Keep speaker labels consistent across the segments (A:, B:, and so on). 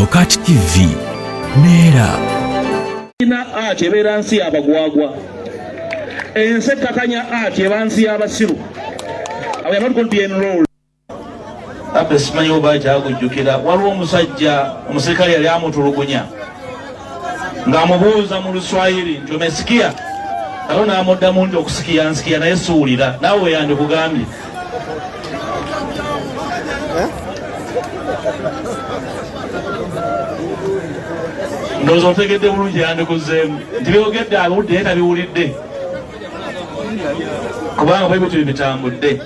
A: BOCAT TV Neera
B: ina ate beransi abagwagwa ense takanya ate bansi abasiru we are not going to be enrolled.
C: Ape simanyi oba kyakujjukira waliwo omusajja omuserikale yali amutulugunya ng'amubuuza mu Luswayiri nti omesikia alo n'amuddamu nti okusikia nsikia naye suwulira naawe weyandikugambye ndowooza otegedde bulungi yandikuzeemu nti byogedde abudde naye tabiwulidde kubanga bwe bitu bitambudde.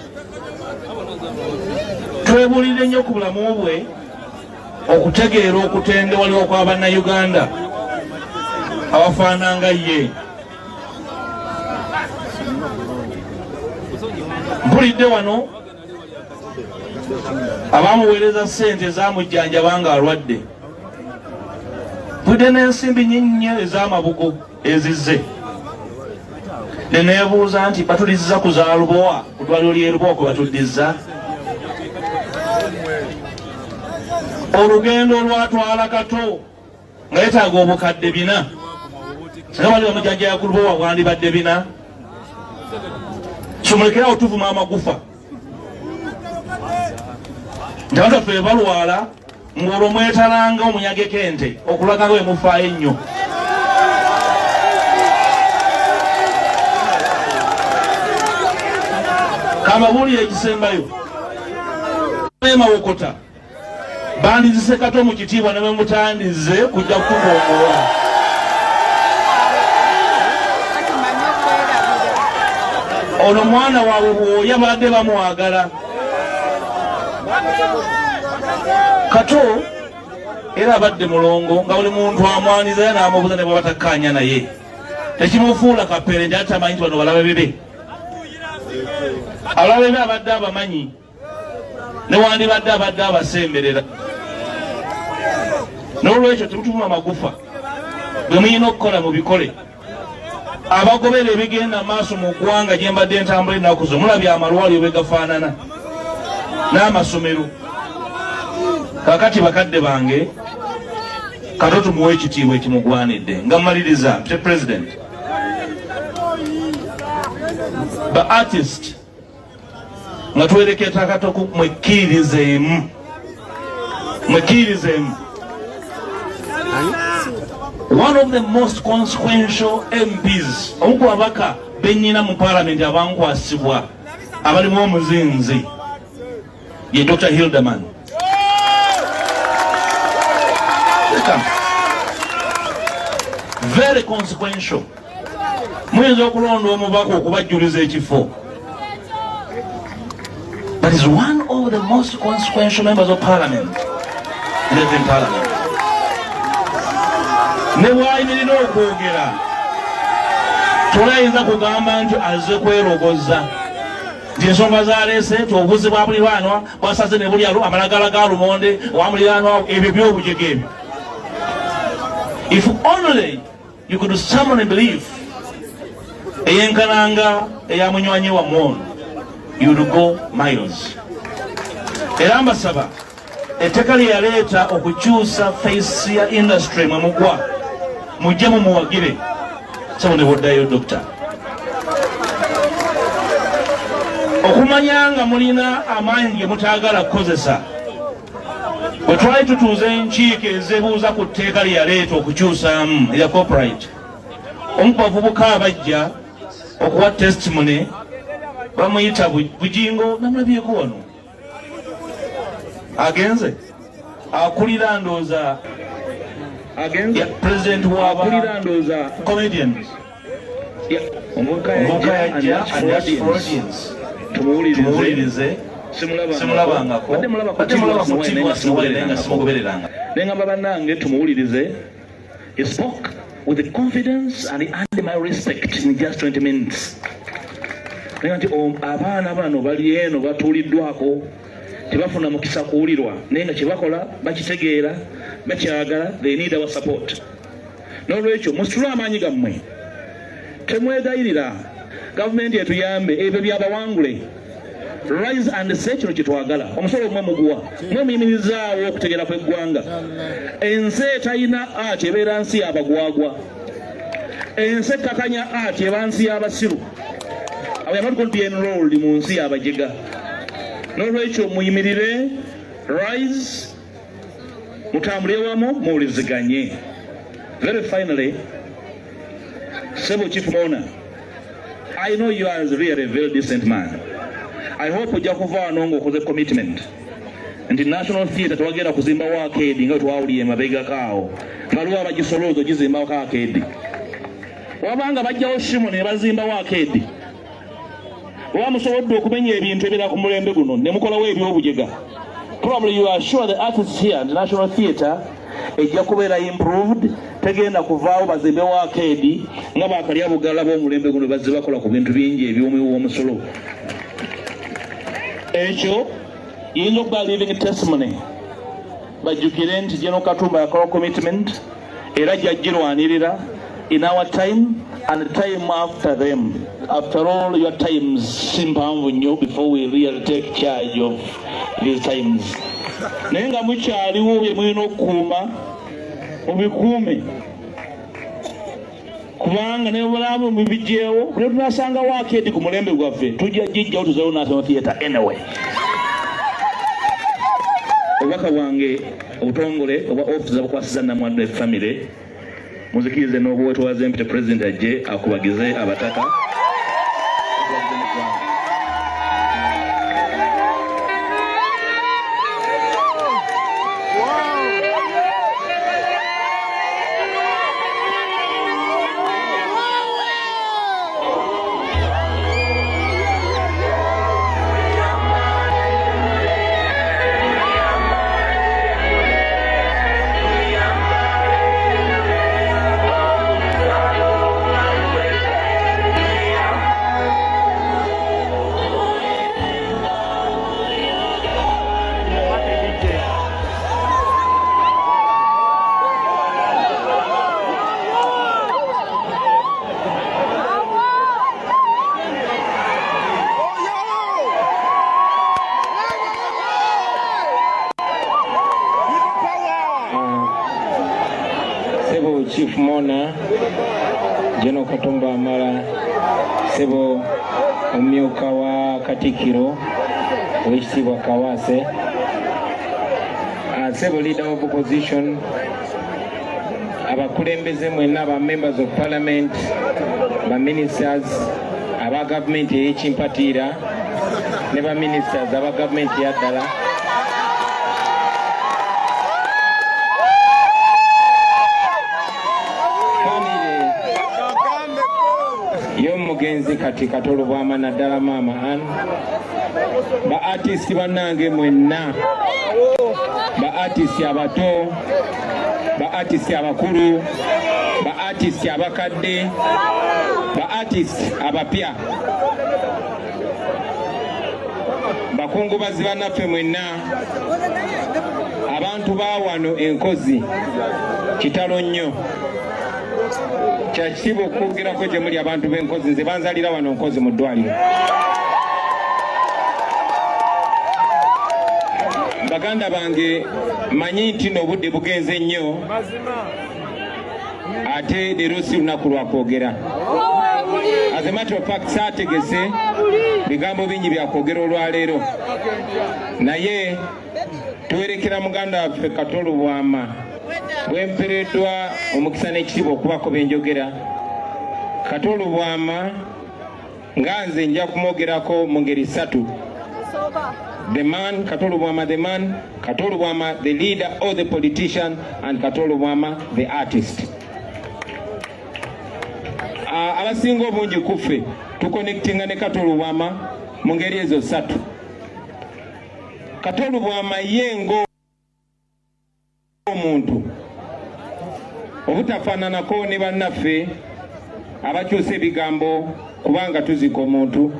C: Twebulire nnyo ku bulamu bwe okutegeera okutende waliwo kwa bannayuganda abafaananga ye. Mpulidde wano abamuweereza ssente ezamujjanjaba nga alwadde, mpulidde n'ensimbi nnyinnya ez'amabugo ezizze. Ne neebuuza nti batulizza ku za Lubowa, ku ddwaliro ly'e Lubowa kwe batuddiza. Olugendo olwatwala Kato nga yeetaaga obukadde 4 singa bali bamujjanjaya ku Lubowa bwandibadde 4 somulekerawo tuvuma amagufa nti abantu baffe balwala ng'olwo mwetalanga omunyageko ente okulaga nga bwe mufaayo ennyo. Kamabuulire ekisembayo emawokota bandizise Kato mu kitiibwa ne bemutandize kujja kukugongola. Ono mwana waabwe bw'oya badde bamwagala. Kato era abadde mulongo nga buli muntu amwaniza ye n'amubuuza ne bw'aba takkaanya naye tekimufuula kapere nti ate amanyi nti bano balabe bebe. Abalabe be abadde abamanyi newandibadde abadde abasemberera. N'olwekyo temutuvuma amagufa, bwe muyina okukola mu bikole. Abagobera ebigenda maaso mu ggwanga gye mbadde ntambula ennaku zo mulabye amalwaliro bwe gafaanana n'amasomero. Kaakati bakadde bange Kato tumuwe ekitiibwa ekimugwanidde. Nga mmaliriza Mr. President, ba artist nga twereketa Kato mwekkirizeemu. One of the most consequential MPs omuku abaka bennyina mu parliament abankwasibwa abalimu omuzinzi ye Dr. Hildeman. Very consequential. Muyinza okulonda omubaka okubajjuliza ekifo. That is one of the most consequential members of parliament in parliament. Ne bwayimirira okwogera tolayinza kugamba nti azze kwerogoza nti ensonga zaleese nti obuzi bwa muliraanwa bwasaze ne bulyalo amalagala ga lumonde wa muliraanwa ebyo by'obujege ebyo. If only you could summon a belief eyenkananga eya munywanyi wa mwono, you would go miles. Era mbasaba etteka lye yaleeta okukyusa face ya industry mwe mugwa mujje mumuwagire sabo ne boddayo dokita okumanya nga mulina amaanyi ge mutaagala kukozesa. Bwe twali tutuuza enkiiko ezebuuza ku tteeka lye yaleeta okukyusaamu erya copyright, omu ku bavubuka abajja okuwa testimony bamuyita Bujingo namulabyeko wano agenze akulira ndooza president waba comedians omuvubuka yajja tumuwulirize simulabangako ate mulaba ku TV wasiwalire nga simugobereranga nengamba bannange tumuwulirize. He spoke with the confidence and he earned my respect in just 20 minutes. Nti abaana bano bali eno batuuliddwako tebafuna mukisa kuwulirwa naye nga kyebakola bakitegeera bakyagala, they need our support. N'olwekyo musitule amaanyi gammwe, temwegayirira gavumenti etuyambe ebyo byabawangule
B: rise and say kino kyetwagala omusolo omwe muguwa mwe muyimirizaawo okutegera kw'eggwanga ensi etalina ati ebeera nsi y'abagwagwa ensi ekkakanya ati eba nsi y'abasiru we are not going to be enrolled mu nsi y'abajega n'olwekyo muyimirire rise mutambule wamu muwuliziganye. Very finally, Sebo Chief Mona, I know you are really a very decent man. I hope Jakova Nongo for the commitment. And the National Theatre twagera kuzimba wa arcade nga twawuliye mabega kawo. Ngaluwa bagisolozo gizimba wa arcade. Wabanga bajjawo shimo ne bazimba wa arcade. Wamusobodde okumenya ebintu ebira ku mulembe guno ne mukolawo ebyobujega. Probably you are sure the artists here at the National Theatre ejja kubeera improved tegenda kuvaawo bazimbe wa arcade nga bakalya bugala b'omulembe guno bazze bakola ku bintu bingi eby'omusolo. Ekyo yinza okuba living testimony bajjukire nti General Katumba yakola commitment era gyajjirwanirira in our time and time after them. After all, your times simpanvu nnyo before we really take charge of these times. Naye nga mukyaliwo bye mulina okukuuma mubikuume kubanga ne bulamu mubigyewo ne tunasanga waakedi ku mulembe gwaffe tujja jijjawo tuzeewo National Theatre anyway. Obubaka bwange obutongole oba office abukwasiza Namwadde family muzikirize n'obwetwaze empty president ajje akubagize abataka.
D: Chief Mona, General Katumba Wamala, Sebo omumyuka wa Katikiro, Oweekitiibwa Kawase, Sebo leader of opposition, abakulembeze mwenna aba members of parliament, ba ministers, aba government ey'ekimpatiira, ne ba ministers aba government yaddala. Yomugenzi kati Kato Lubwama naddala Mama Ann, ba artist bannange mwenna, ba artist abato, ba artist abakulu, ba artist abakadde, ba artist abapya, bakungubazi bannaffe mwenna, abantu ba wano enkozi kitalo nnyo. Kyakitiibwa okwogerako gye muli abantu b'enkozi, nze banzalira wano nkozi mu ddwaliro. Baganda bange manyi nti n'obudde bugenze nnyo ate leero si lunaku lwa kwogera. As a matter of fact saategese bigambo bingi bya kwogera olwaleero, naye tuwerekera muganda waffe Kato Lubwama bwempereddwa omukisa n'ekitiibwa okubako benjogera. Kato Lubwama nga nze nja kumwogerako mu ngeri ssatu. The man, Kato Lubwama the man, Kato Lubwama the leader or the politician, and Kato Lubwama the artist. Abasinga obungi kuffe tuconnectinga ne Kato Lubwama mu ngeri ezo ssatu. Kato Lubwama yengo omuntu obutafaananako ne bannaffe abakyusa ebigambo kubanga tuzika omuntu.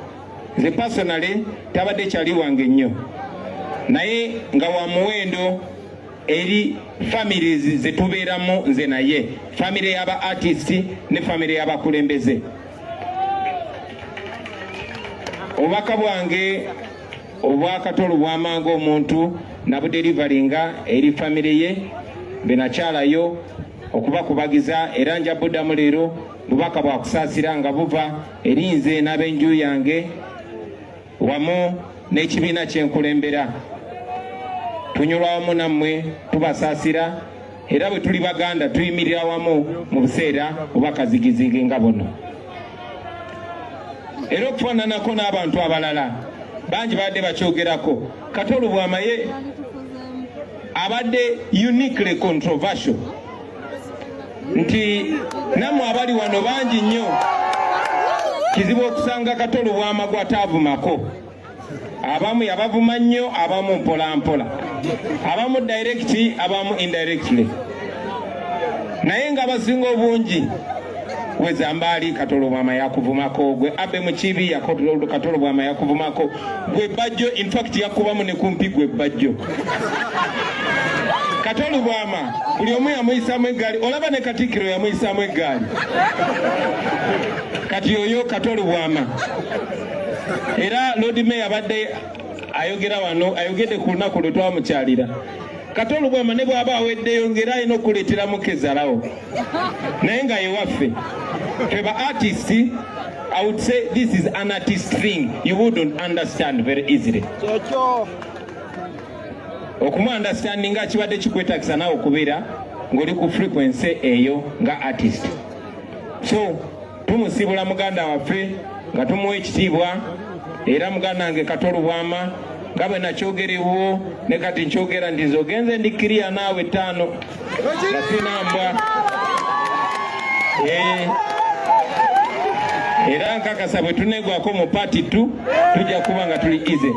D: Nze personally tabadde kyali wange nnyo, naye nga wa muwendo eri families ze tubeeramu nze naye, family y'aba artist ne family y'abakulembeze. Obubaka bwange obwa Kato Lubwama ng'omuntu nabuderivalinga eri famire ye benakyalayo okubakubagiza era nja buddamu leero bubaka bwa kusaasira nga buva eri nze n'ab'enju yange wamu n'ekibiina kyenkulembera. Tunyolwa wamu nammwe tubasaasira era bwe tuli baganda tuyimirira wamu mu buseera obwakazigizigi nga buno. Era okufaananako n'abantu abalala bangi badde bakyogerako. Kato Lubwama ye abadde uniquely controversial nti nammwe abali wano bangi nnyo kizibu okusanga Kato Lubwama gw'ataavumako. Abamu yabavuma nnyo, abamu mpola mpola, abamu directly, abamu indirectly. Naye nga abasinga obungi weza mbali Kato Lubwama yakuvumako, gwe abe mukibi Kato Lubwama yakuvumako, gwe bajjo in fact yakubamu ne kumpi gwe bajjo. Kato Lubwama buli omu yamuyisamu eggaali, olaba ne Katikkiro yamuyisamu eggaali. Kati oyo Kato Lubwama. Era Lord Mayor abadde ayogera wano, ayogedde ku lunaku lwe twamukyalira. Kato Lubwama ne bw'aba aweddeyo ng'era alina okuleeteramu kezalawo. Naye nga ye waffe ffe ba artists, I would say this is an artist thing you wouldn't understand very easily. Okumu understanding nga kibadde kikwetagisa naawe okubeera ng'oli ku frequency eyo nga artist. So tumusibula muganda waffe nga tumuwa ekitiibwa era muganda wange Kato Lubwama nga bwe nakyogerewo ne kati nkyogera nti zogenze ndikiriya naawe 5 nga sinambwa era nkakasa bwe tunegwako mu party 2 tujja kuba nga tuli easy.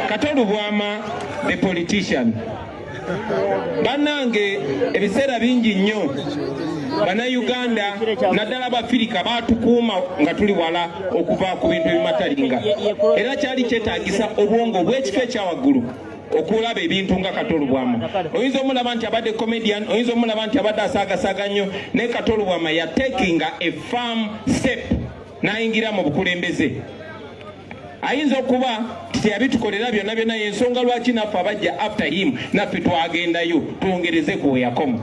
D: Kato Lubwama the politician. Bannange ebiseera bingi nnyo Bannayuganda naddala Abafirika baatukuuma nga tuli wala okuva ku bintu ebimatalinga. Era kyali kyetaagisa obwongo bw'ekifo ekyawaggulu okulaba ebintu nga Kato Lubwama. Oyinza omulaba nti abadde comedian, oyinza omulaba nti abadde asaagasaaga nnyo, ne Kato Lubwama yatekinga a firm step n'ayingira mu bukulembeze. Ayinza okuba teyabitukolera byonna byonna, y'ensonga lwaki naffe abajja after him naffe twagendayo twongereze ku weyakoma.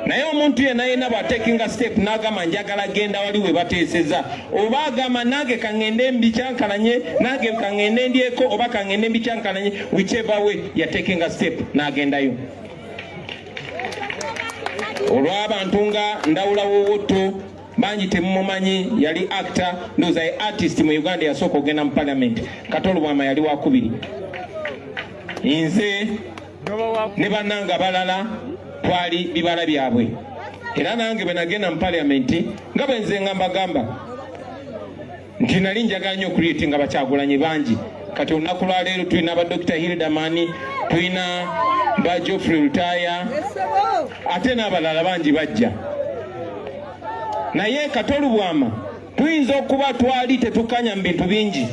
D: Naye omuntu yenna bw'atekinga step n'agamba njagala genda wali we bateeseza, oba agamba nange kaŋŋende mbikyankalanye, nange kaŋŋende ndyeko, oba kaŋŋende mbikyankalanye, whichever way yatekinga step n'agendayo. Olw'abantu nga Ndawula Wowotto bangi temumumanyi, yali actor, ndowooza ye artist mu Uganda yasooka okugenda mu parliament. Kato Lubwama yali wakubiri. Nze ne bannanga balala twali bibala byabwe. Era nange bwe nagenda mu parliament nga bwe nze ngambagamba nti nali njagala nnyo okuliitinga Bakyagulanyi bangi. Kati olunaku lwa leero tulina ba Dr. Hildamani, tulina ba Geoffrey Lutaya, ate n'abalala bangi bajja. Naye Kato Lubwama tuyinza okuba twali tetukanya mu bintu bingi,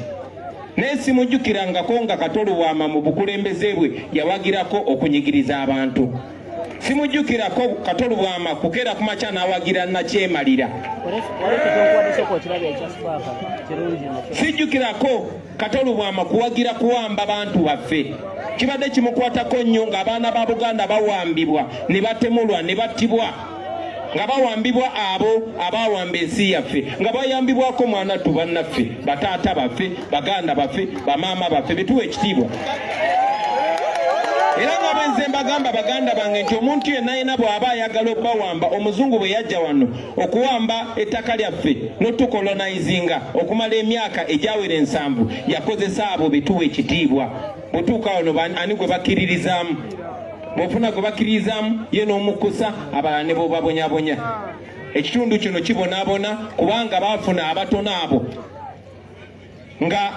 D: naye simujjukirangako nga Kato Lubwama mu bukulembeze bwe yawagirako okunyigiriza abantu. Simujjukirako Kato Lubwama kukera ku makya n'awagira Nakyemalira. Sijjukirako Kato Lubwama kuwagira kuwamba bantu baffe. Kibadde kimukwatako nnyo ng'abaana ba Buganda bawambibwa ne batemulwa ne battibwa, nga bawambibwa abo abawamba ensi yaffe, nga bayambibwako mwana tu bannaffe, bataata baffe, baganda baffe, bamaama baffe, betuwa ekitiibwa. Era nga bwenze mbagamba baganda bange nti omuntu yenna bw'aba ayagala okubawamba, omuzungu bwe yajja wano okuwamba ettaka lyaffe n'otukolonizinga okumala emyaka egyawera 7, yakozesa abo betuwa ekitiibwa. Bwetuuka wano ani gwe bakkiririzaamu? Bw'ofuna gwe bakkiririzaamu ye n'omukusa, abalala ne b'obabonyabonya. Ekitundu kino kibonaabona kubanga baafuna abatono abo nga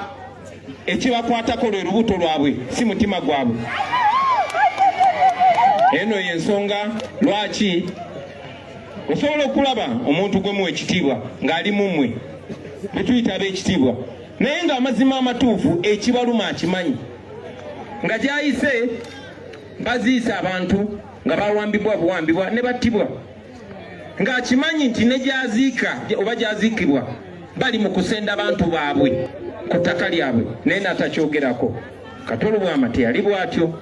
D: ekibakwatako lwe lubuto lwabwe si mutima gwabwe. Eno y'ensonga lwaki osobola okulaba omuntu gwe muwa ekitiibwa ng'ali mu mmwe betuyita ab'ekitiibwa, naye ng'amazima amatuufu ekibaluma akimanyi, nga gyayise baziisa abantu nga bawambibwa buwambibwa ne battibwa, ng'akimanyi nti ne gyaziika oba gyaziikibwa bali mu kusenda abantu baabwe. ku ttaka lyabwe naye n'atakyogerako. Kato Lubwama teyali bw'atyo,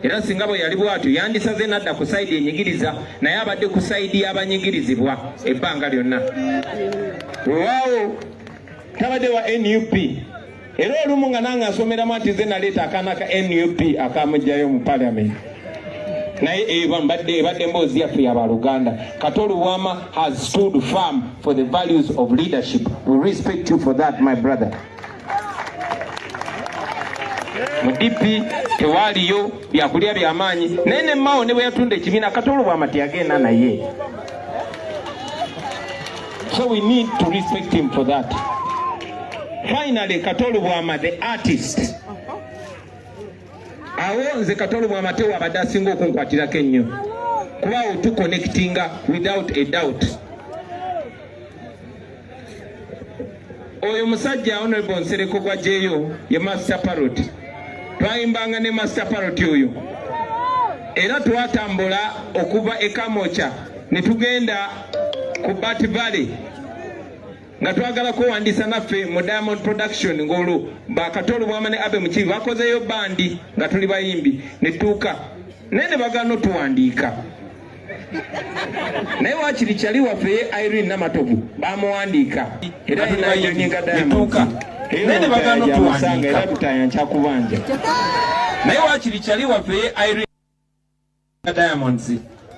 D: era singa bwe yali bw'atyo yandisaze n'adda ku sayidi enyigiriza, naye abadde ku sayidi y'abanyigirizibwa ebbanga lyonna. Weewaawo tabadde wa NUP, era olumu nga nange asomeramu nti nze naleeta akaana ka NUP akamugjayo mu parliament. Naye ebadde mboozi yaffe y'abaluganda. Kato Lubwama has stood firm for the values of leadership. We respect you for that, my brother. Mudipi tewaliyo byakulya by'amaanyi, naye ne Mao ne bwe yatunda ekibiina Kato Lubwama teyagenda naye. So we need to respect him for that. Finally, Kato Lubwama, the artist. Awanze Kato Lubwama tewa abadde asinga okunkwatirako ennyo, kuba otuconnectinga without a doubt. Oyo musajja Honorable Nsereko gwa jeyo ye Master Parrot. Twayimbanga ne Master Parrot oyo, era twatambula okuva e Kamocha ne tugenda ku Bat Valley nga twagala kuwandiisa naffe mu Diamond Production ng'olwo ba Kato Lubwama ne Abe Mukibi bakozeyo bandi nga tuli bayimbi ne tuuka naye ne bagano tuwandiika. Naye wakiri kyali waffe ye Irene Namatovu bamuwandiika era inayinyinga Diamond nene bagano tuwandiika era tutayancha kubanja. Naye wakiri kyali waffe ye Irene Diamonds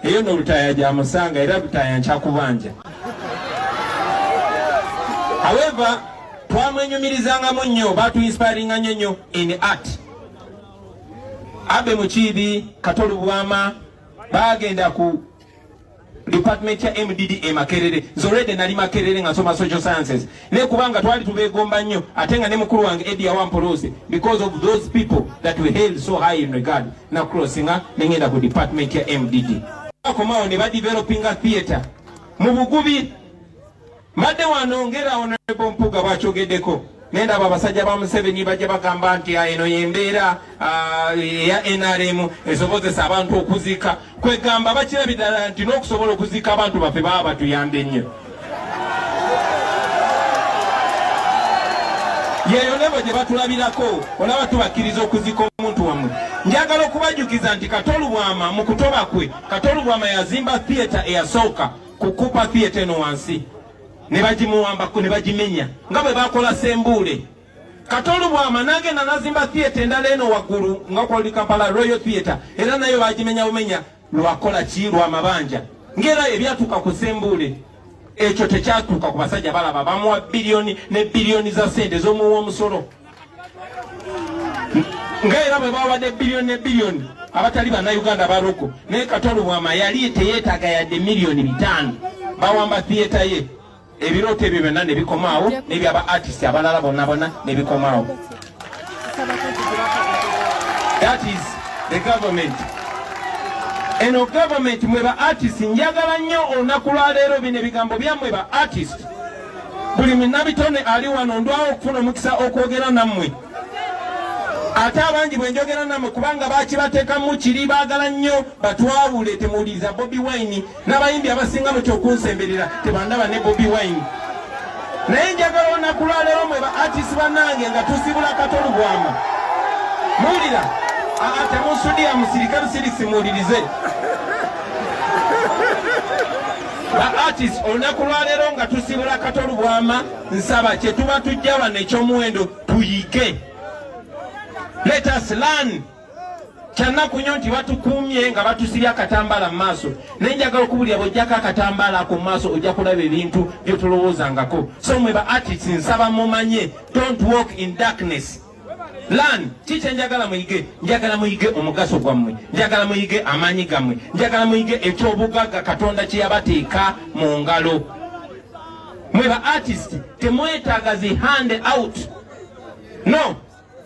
D: eyo n'olutaya gya musanga era tutayancha kubanja. However, twamwenyumirizangamu nnyo, batuinspiringa nnyo in art. Abe Mukibi, Kato Lubwama bagenda ku department ya MDD Makerere. Zorede nali Makerere nga nsoma social sciences. Ne kubanga twali tubeegomba nnyo ate nga ne mukulu wange Eddie Awampolose because of those people that we held so high in regard. Na crossinga nengenda ku department ya MDD. Akomao ne ba developing a theater mu Bugubi. Madde wanongera Honorable Mpuga bwachogeddeko nenda abasajja ba Museveni bajja bagamba nti eno yembeera ya NRM esobozesa abantu okuziika kwegamba bakirabira nti n'okusobola okuziika abantu baffe baba batuyambe nnyo. Yeyo nebo gye batulabirako olaba tubakkiriza okuziika omuntu wammwe. Njagala okubajjukiza nti Kato Lubwama mu kutoba kwe, Kato Lubwama yazimba theater eyasooka kukupa theater eno wansi. Ne bagimuwambako ne bagimenya nga bwe bakola Sembule. Kato Lubwama n'agenda n'azimba theater endala eno waggulu nga kwali Kampala Royal Theatre era nayo bagimenya bumenya lwakola ki lwa mabanja ngera ebyatuuka ku Sembule. Ekyo tekyatuuka ku basajja balaba bamuwa biliyoni ne biliyoni za sente z'omuwa omusolo nga era bwe bawadde biliyoni ne biliyoni abatali bannayuganda baroko naye Kato Lubwama yali teyeetaaga yadde miliyoni 5 bawamba theater ye. Ebirote ebyo byonna ne bikomaawo n'ebyaba artist abalala bonna ne bikomaawo. That is the government. Eno government mwe ba artist njagala nnyo olunaku lwa leero bino ebigambo byammwe ba artist. Buli munnabitone ali wano ndwawo okufuna omukisa okwogera nammwe. Ate abangi bwe njogera nammwe kubanga bakibateekamu kiri baagala nnyo batwawule temuwuliriza Bobi Wine n'abayimbi abasinga mu kyokunsemberera tebandaba ne Bobi Wine. Naye njagala olunaku lwa leero mwe ba artist bannange nga tusibula Kato Lubwama. Muwulira temunsudiya musirikale sirisi muwulirize. Ba artist olunaku lwa leero nga tusibula Kato Lubwama nsaba kye tuba tujja wano ekyomuwendo tuyige. Let us learn. Kyanaku nnyo nti batukumye nga batusibya akatambala mu maaso. Naye njagala okubulira bw'ojjako akatambala ako mu maaso ojja kulaba ebintu bye tulowoozangako. So mwe ba artists nsaba mumanye, don't walk in darkness. Learn. Kiki njagala muyige? Njagala muyige omugaso gwammwe. Njagala muyige amaanyi gammwe. Njagala muyige ekyobugagga Katonda kye yabateeka mu ngalo. Mwe ba artists temwetaaga zi hand out. No.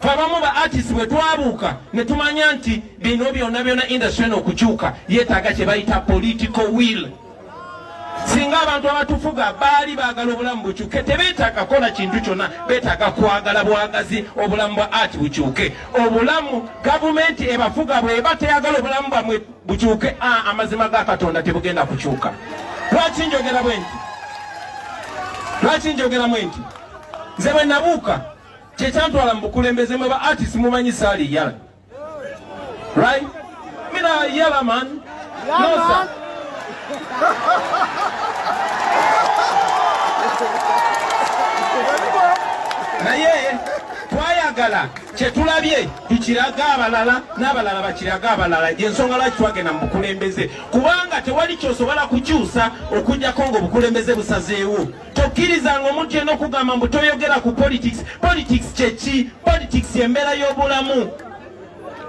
D: Twabamu ba artists bwe twabuuka ne tumanya nti bino byonna industry okukyuka yeetaaga kye bayita political will. Singa abantu abatufuga baali baagala obulamu bukyuke tebeetaaga kola kintu kyonna, beetaaga kwagala bwagazi obulamu bwa art bukyuke. Obulamu gavumenti ebafuga bweba teyagala obulamu bwamwe bukyuke, amazima ga Katonda tebugenda kukyuka. Lwaki njogera bwe nti? Nze bwe nabuuka kyantwala mu bukulembeze mwe ba artist mumanyi saali yala. Right? Mina yala man. No sir. Naye twayagala kyetulabye tukiraga abalala n'abalala bakiraga abalala ensonga lwaki twagenda mu bukulembeze kubanga tewali kyosobola kukyusa okujjako ng'obukulembeze busazeewo. Tokkirizanga omuntu yenna okugamba mbu toyogera ku politics. Politics kyeki? Politics embeera y'obulamu.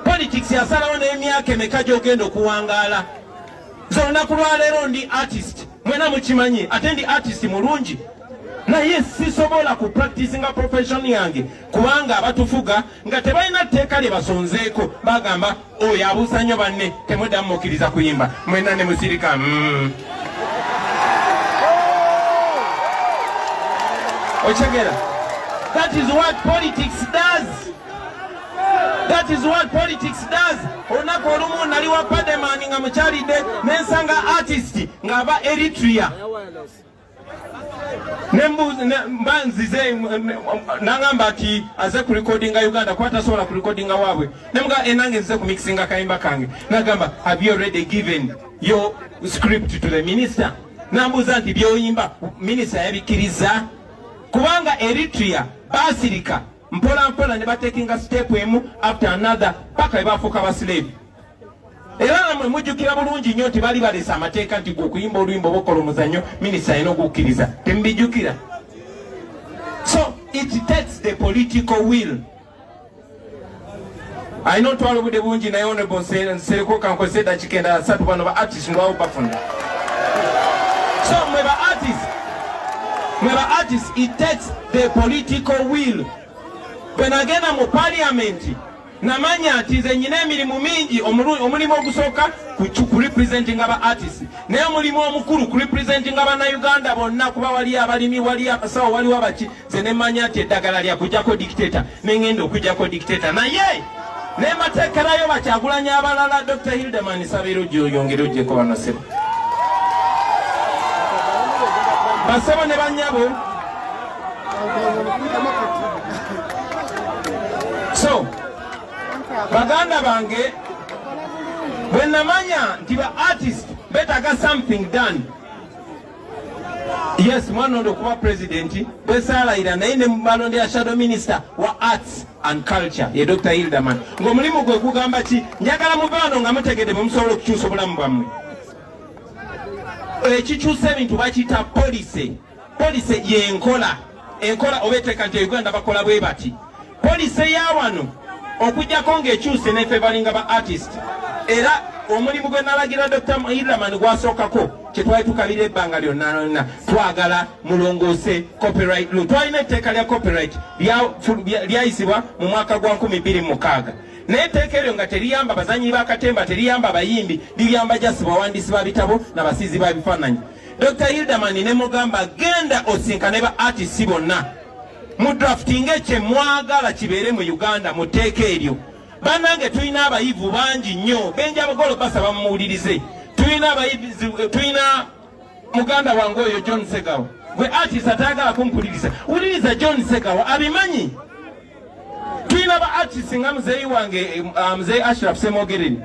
D: Politics yasalawo n'emyaka emeka gy'ogenda okuwangaala. Nze olunaku lwaleero ndi artist, mwena mukimanyi, ate ndi artist mulungi. Naye sisobola ku practice nga profession yange kubanga abatufuga nga tebalina tteeka lye basonzeeko bagamba oyo abuusa nnyo banne temuddamu mukkiriza kuyimba mwena ne musirika. Ochegera. That is what politics does. That is what politics does. Olunaku olumu nali wa Pademani nga mukyalidde n'ensanga artist ng'aba Eritrea. Mbanzize nangamba ati aze ku recordinga Uganda kwata sobola ku recordinga waabwe nemuga enange nze ku mixinga kayimba kange nagamba have you already given your script to the minister? Nambuza nti byoyimba minister yabikiriza kubanga Eritrea basirika mpola mpola ne batekinga step emu after another paka ebafuka ba slave. Era namwe mujjukira bulungi nnyo nti bali balesa amateeka nti okuyimba oluyimba obukola omuzannyo minisita alina okukkiriza. Tembijjukira. So it takes the political will. I know twala obudde bungi naye honorable Sereko kankozesa eddakiika endala 3 bano ba artist ndwawo bafuna. So mwe ba artist it takes the political will. Bwe nagenda mu parliament namanya ati nze nyina emirimu mingi omulimu ogusooka ku representing aba artists naye omulimu omukulu ku representing Uganda bonna kuba wali abalimi wali abasawo waliwo abaki nze nemanya ati eddagala lya kujjako dictator nengenda okujjako dictator naye nemateekerayo bakyagulanya abalala. Dr. Hildeman Sabiro gy'oyongere ojjeko bano sebo basebo ne bannyabo. So baganda bange bwe namanya nti ba artist betaaga something done. Yes, mwana ondo kuba president bwesaalayira naye ne balondera shadow minister wa arts and culture ye Dr. Hildeman ng'omulimu gwe gugamba ki njagala muve wano nga mutegedde musobola okukyusa obulamu bwammwe. Ekikyusa ebintu bakiyita policy. Policy y'enkola oba etteeka nti Uganda bakola bwe bati. Policy ya wano okujjako ng'ekyuse n'effe balinga ba artist era omulimu gwe nalagira Dr. Hildeman gwasookako kye twali tukabira ebbanga lyonna twagala mulongoose copyright law. Twalina etteeka lya copyright lyayisibwa mu mwaka gwa 2006 naye etteeka eryo nga teriyamba bazanyi b'akatemba teriyamba bayimbi liyamba jasi bawandiisi ba bitabo n'abasiizi ba bifaananyi. Dr. Hildeman ne mugamba genda osinkane ba artist bonna mu drafting ekye mwagala kibeere mu Uganda mu tteeka eryo. Bannange tulina abayivu bangi nnyo benja bagolo basaba mumuwulirize. Tulina muganda wange oyo John Segawa gwe artist atayagala kumpuliriza wuliriza John Segawa abimanyi. Tulina ba artist nga muzeeyi wange muzeeyi Ashraf Semogereni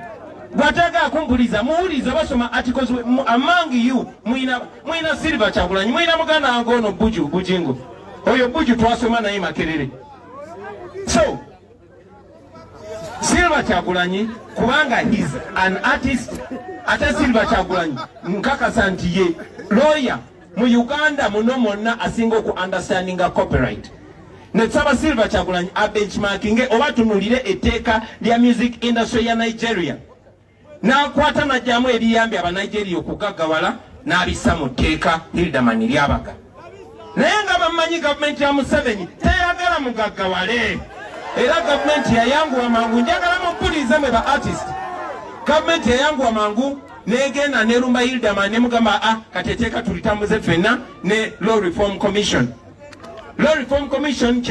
D: bw'atayagala kumpuliriza muwuliriza basoma articles among you mwina Silver Kyagulanyi mwina muganda wange ono Bujingo oyo Buju twasoma naye Makerere. So Silver Kyagulanyi kubanga he's an artist ate Silver Kyagulanyi nkakasa nti ye lawyer mu Uganda muno mwonna asinga oku understandinga copyright. Netsaba Silver Kyagulanyi a benchmarking oba tunulire etteeka lya music industry ya Nigeria n'akwata najjamu ebiyambi aba Nigeria okugaggawala n'abissa mu tteeka Hildeman lyabaga. Naye nga bamanyi gavumenti ya Museveni teyagala mugaggawale era gavumenti yayanguwa mangu njagala mumpulirize mwe ba artist. Gavumenti yayanguwa mangu negenda nerumba Hildeman nemugamba kati etteeka tulitambuze ffenna ne Law Reform Commission. Law Reform Commission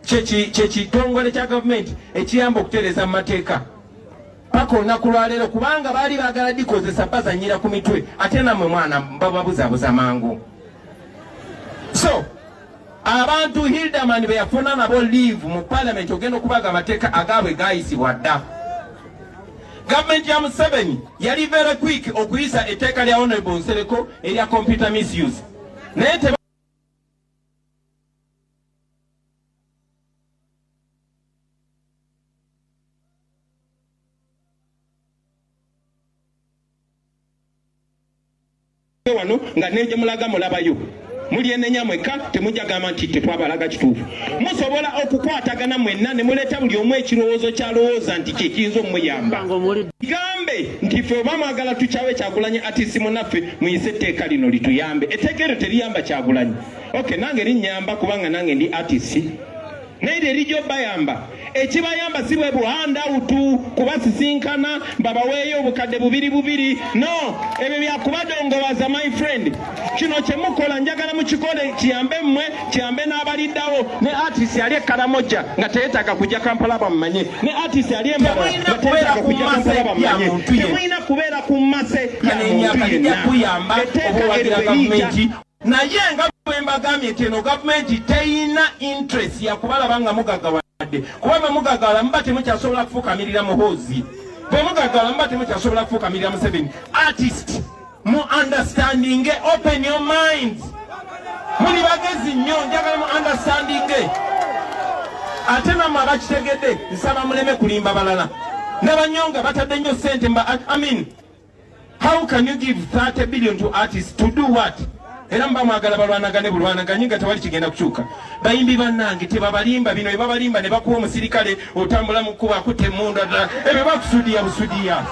D: kyekitongole kya gavumenti ekiyamba okutereeza mu mateeka paka olunaku lwaleero kubanga baali baagala dikozesa bazanyira ku mitwe ate namwe mwana bababuzaabuza mangu. So abantu Hildaman be yafuna nabo leave mu parliament ogenda okubaga amateeka agaabwe gayisibwa dda. Government ya Museveni yali very quick okuyisa etteeka lya Honorable Nsereko erya computer misuse. Naye wano nga neje mulaga mulabayo muli enenya mweka temujja gamba nti tetwabalaga kituufu. Musobola okukwatagana mwenna ne muleta buli omu ekirowoozo kyalowooza nti kyekiyinza omuyamba. Gambe nti ffe oba mwagala tukyawe Kyagulanyi artist munaffe muyise etteeka lino lituyambe. Etteeka eryo teriyamba Kyagulanyi. Okay, nange linnyamba kubanga nange ndi artist. Naye erijjo bayamba. Ekibayamba si bwe buhanda utu kubasisinkana babaweeyo obukadde bubiri. No, ebyo byakubadongowaza my friend. Kino kye mukola njagala mukikole kiyambe mmwe, kiyambe n'abaliddawo. Ne artist yali ekalamoja nga teyeetaaga kujja Kampala bamumanye. Ne artist yali embala nga teyeetaaga kujja Kampala bamumanye. Temulina kubeera ku mmase ya muntu yenna. Etteeka eryo naye nga bwe mbagambye nti eno gavumenti teyina interest ya kubalaba nga mugagawadde. Kuba mugagala muba temukyasobola kufuukamirira muhoozi. Bwe mugagala muba temukyasobola kufuukamirira Museveni. Artist mu understanding, open your minds. Muli bagezi nnyo, njagala mu understanding. Ate namwe abakitegedde nsaba muleme kulimba balala. N'abanyonga batadde nnyo ssente how can you give 30 billion to artists to do what? Era mba mwagala balwanagane bulwanaganye nga tewali kigenda kukyuka. Bayimbi bannange tebabalimba bino ebabalimba ne bakuwa omusirikale otambula mu kkuba akutte emmundu ddala ebyo bakusudiya busudiya.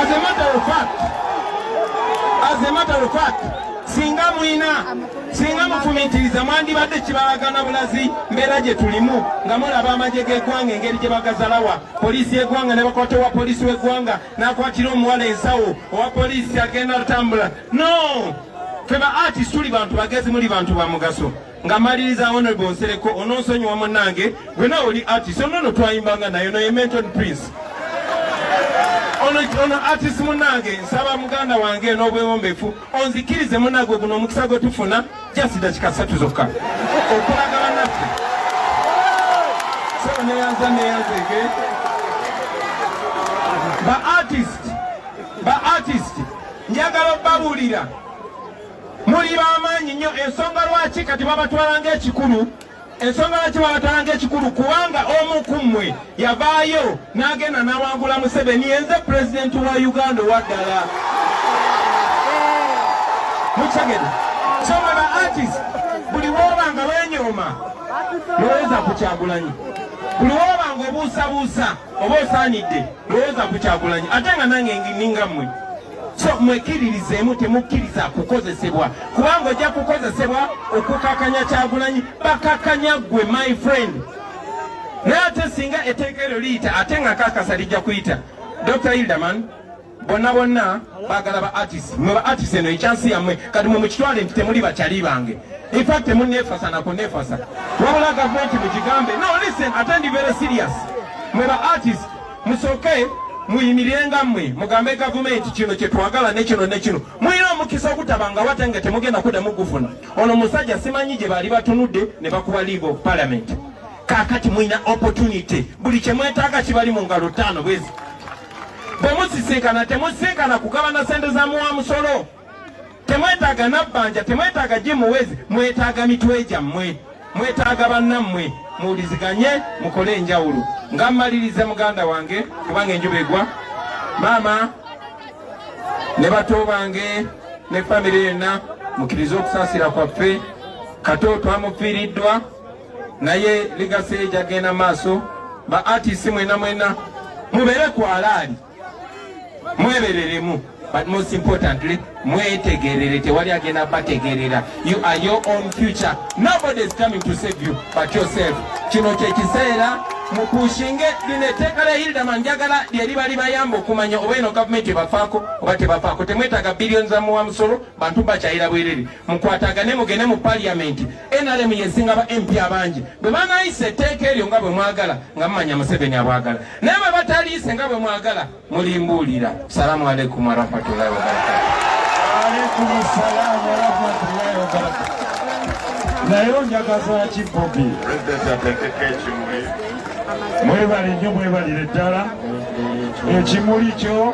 D: As a matter of fact, singa mufumitiriza mwandibadde kibalagana bulazi mbeera gye tulimu nga mulaba amagye g'eggwanga engeri gye bagazalawa poliisi y'eggwanga ne bakwata owa poliisi w'eggwanga n'akwatira omuwala ensawo owa poliisi agenda tutambula. No, ffe ba artist tuli bantu bagezi, muli bantu ba mugaso. Nga maliriza Honorable Nsereko ononsonyiwa munnange gwe nawe oli artist ono twayimbanga naye ono ye Menton Prince. Ono artist munange nsaba muganda wange n'obwewombefu onzikirize munagwe guno omukisa gwe tufuna just dakika 3 zokka okulagala naffe. So neyanzege ba artist njagala obbabulira muli b'amaanyi nnyo. Ensonga lwaki kati babatwalanga ekikulu, ensonga lwaki babatwalanga ekikulu kubanga omu ku mmwe yavaayo n'agenda n'awangula Museveni yenze pulezidenti wa Uganda owaddala. Mukyagede so mwe ba artist buli woobanga wenyooma lowooza ku Kyagulanyi, buli woobanga obuusabuusa oba osaanidde lowooza ku Kyagulanyi ate nga nange ninga mmwe. So mwekiririzeemu temukkiriza kukozesebwa kubanga ojja kukozesebwa okukakanya Kyagulanyi bakakanya gwe my friend. Naye ate singa etteeka eryo liyita ate nga kakasa lijja kuyita Dr. Hildaman bonna baagala ba artist. Mwe ba artist eno ekyansi yammwe kati mwe mukitwale nti temuli bakyali bange. In fact temunneefasa nakuneefasa wabula gavumenti mukigambe. No, listen, ate ndi very serious. Mwe ba artist musooke muyimirenga mmwe mugambe gavumenti kino kye twagala ne kino. Muyina omukisa okutabanga wate nga temugenda kuddamu gufuna. Ono musajja simanyi gye baali batunudde ne bakuba leave of parliament. Kaakati muyina opportunity buli kye mwetaaga kibali mu ngalo 5 bwezi. Bwe musisinkana temusisinkana kugabana sente za muwa musolo. Temwetaaga nabbanja, temwetaaga jimuwezi, mwetaaga mitwe gyammwe, mwetaaga bannammwe muwuliziganye mukole enjawulo. Nga mmaliriza muganda wange kubanga enjuba egwa, maama ne bato bange ne famire yonna mukkirize okusaasira kwaffe. Kato twamufiiriddwa naye ligase gyagenda maaso. Ba artist mwena mubeere ku alaali, mwebereremu, but most importantly mwetegerere, tewali agenda bategerera. You are your own future. Nobody is coming to save you but yourself. Kino kyekiseera mupushinge lineteka lya Hildaman njagala lyeri bali bayamba okumanya oba eno gavumenti ebafaako oba tebafaako. Temwetaaga billions za muwa musolo bantu bakyayira bwerere. Mukwatagane mugende mu parliament. NRM yesinga ba MP abangi bwe banayise etteeka eryo nga bwe mwagala nga mumanya Museveni abwagala, naye bwe bataliise nga bwe mwagala mulimbuulira. Salamu alaikum warahmatullahi wabarakatuh.
E: alaikum assalam wa rahmatullahi wa barakatuh. Nayo njagaza ki Bobi. Mwebale nnyo mwebalire ddala. Ekimuli kyo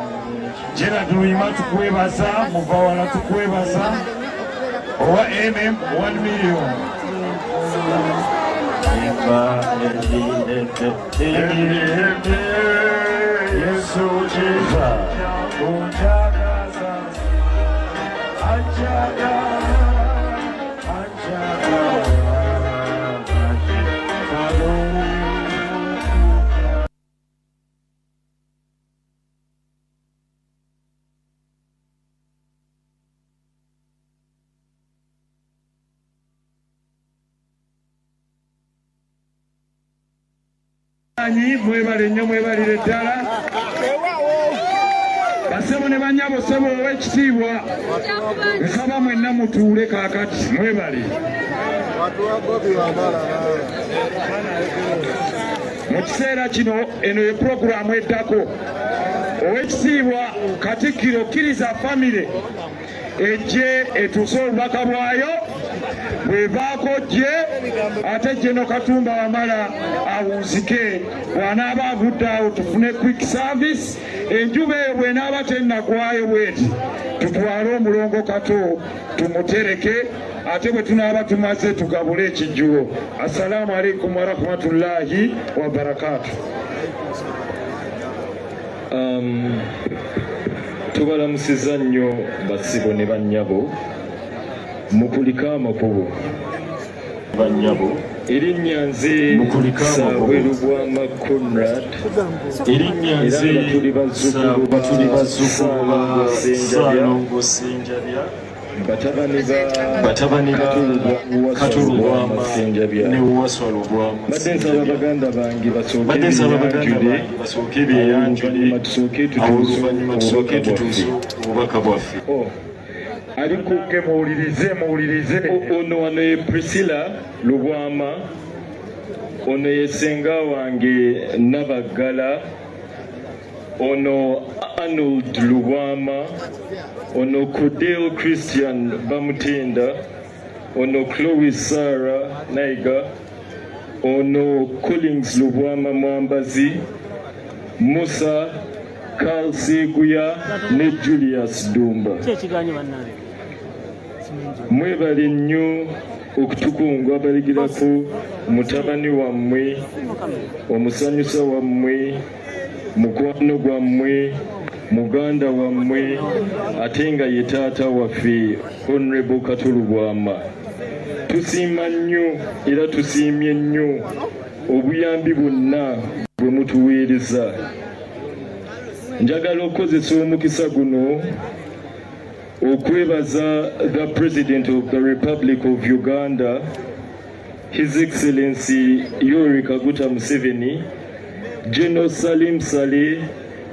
E: Gerard Luyima tukwebaza, Muvawala tukwebaza. Owa MM 1 million. Yesu jiva unjagaza ajaga mwebale nnyo mwebalire ddala basebo ne banyabo sebo ow'ekitiibwa nsaba mwenna mutuule kaakati mwebale mu kiseera kino eno ye puroguramu eddako ow'ekitiibwa Katikkiro kkiriza famire ejje etuuse obubaka bwayo bwevaako gye ate Jeno Katumba Wamala awunzike bw'anaaba avudde awo tufune quick service enjuba eyo bw'enaaba tennagwayo bweti tutwale omulongo Kato tumutereke ate bwe tunaaba tumaze tugabule ekijjulo. Assalamu alaikum wa rahmatullahi wa barakatuh.
F: Tubalamusiza nnyo basibo ne bannyabo mukulika amakubo bannyabo erinnya nze Saabwe Lubwama Conrad erinnya nze tuli bazzukulu ba Ssalongo Ssenjabya batabani ba Kato Lubwama ne Uwaswa Lubwama. Badde nsaba baganda bange basooke beeyanjule oluvannyuma tusooke tutuuse obubaka bwaffe.
E: Alikuke muwulirize
F: ono wano ye Priscilla Lubwama, ono ye ssenga wange Nabaggala, ono Arnold Lubwama, ono Cordell Christian Bamutenda, ono Chloe Sarah Naiga, ono Collins Lubwama Mwambazi, Musa Carl Seguya ne Julius Dumba. Mwebale nnyo okutukunga abaligirako mutabani wammwe, omusanyusa wammwe, mukwano gwammwe, muganda wammwe, ate nga ye taata waffe Honorable Kato Lubwama. Tusiima nnyo era tusiimye nnyo obuyambi bwonna bwe mutuweereza. Njagala okukozesa omukisa guno okwebaza the President of the Republic of Uganda, His Excellency Yoweri Kaguta Museveni, General Salim Saleh,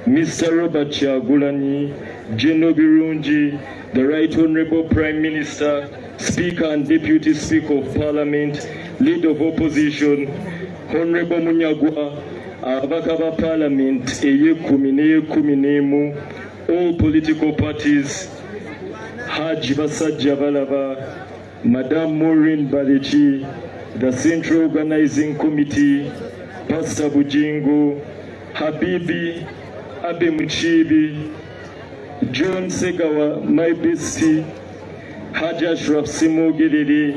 F: Mr. Robert Kyagulanyi, General Birungi, the Right Honorable Prime Minister, Speaker and Deputy Speaker of Parliament, Leader of Opposition, Honorable Munyagwa, ababaka ba Parliament ey'ekkumi n'ey'ekkumi n'emu, all political parties, Haji Basajja Balaba, Madam Maureen Balechi, the Central Organizing Committee, Pastor Bujingo, Habibi, Abe Muchibi, John Segawa, my bestie, Haji Ashraf Simogerere,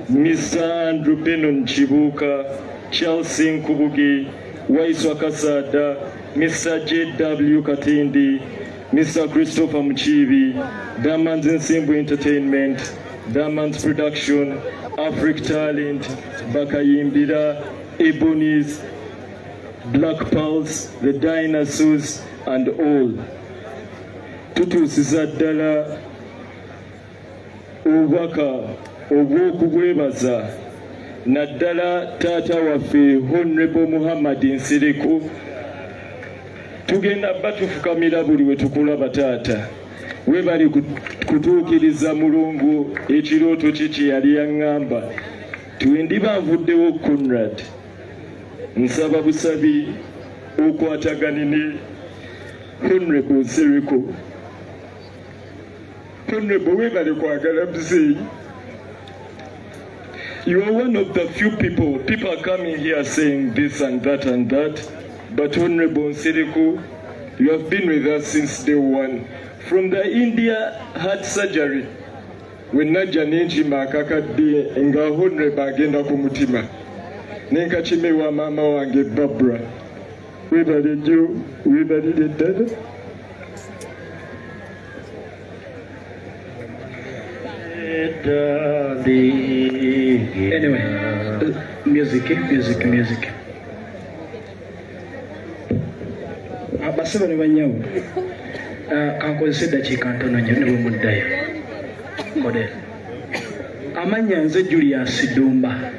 F: Mr. Andrew Benon Chibuka, Chelsea Nkubugi, Waiswa Kasada, Mr. J.W. Katindi, Mr. Christopher Muchibi, Diamonds Nsimbu Entertainment, Diamonds Production, Afric Talent, Bakayimbira, Ebonies, Black Pulse, The Dinosaurs, and all. Tutuusiza ddala obubaka obw'okubwebaza naddala taata waffe Honorable Muhammad Nsereko. Tugenda batufukamira buli we tukulaba taata. We bali kutuukiriza mulungu ekirooto kye kye yali yaŋŋamba. Twendi nvuddewo Conrad. Nsaba busabi okwatagane ne Honorable Nsereko Honorable webale kwagala buzeyi. You are one of the few people are coming here saying this and that and that, but Honorable Nsiriku, you have been with us since day one. From the India heart surgery, when najja nenjima akakadde nga Honorable agenda ku mutima. Nenkakimewa maama wange Barbara. Webale jjo, webalire ddala.
B: Anyway, music. Abasaba ne banyawo. Kankozesa eddakiika ntono nnyo ne bwe muddayo. Amannya nze Julius Dumba.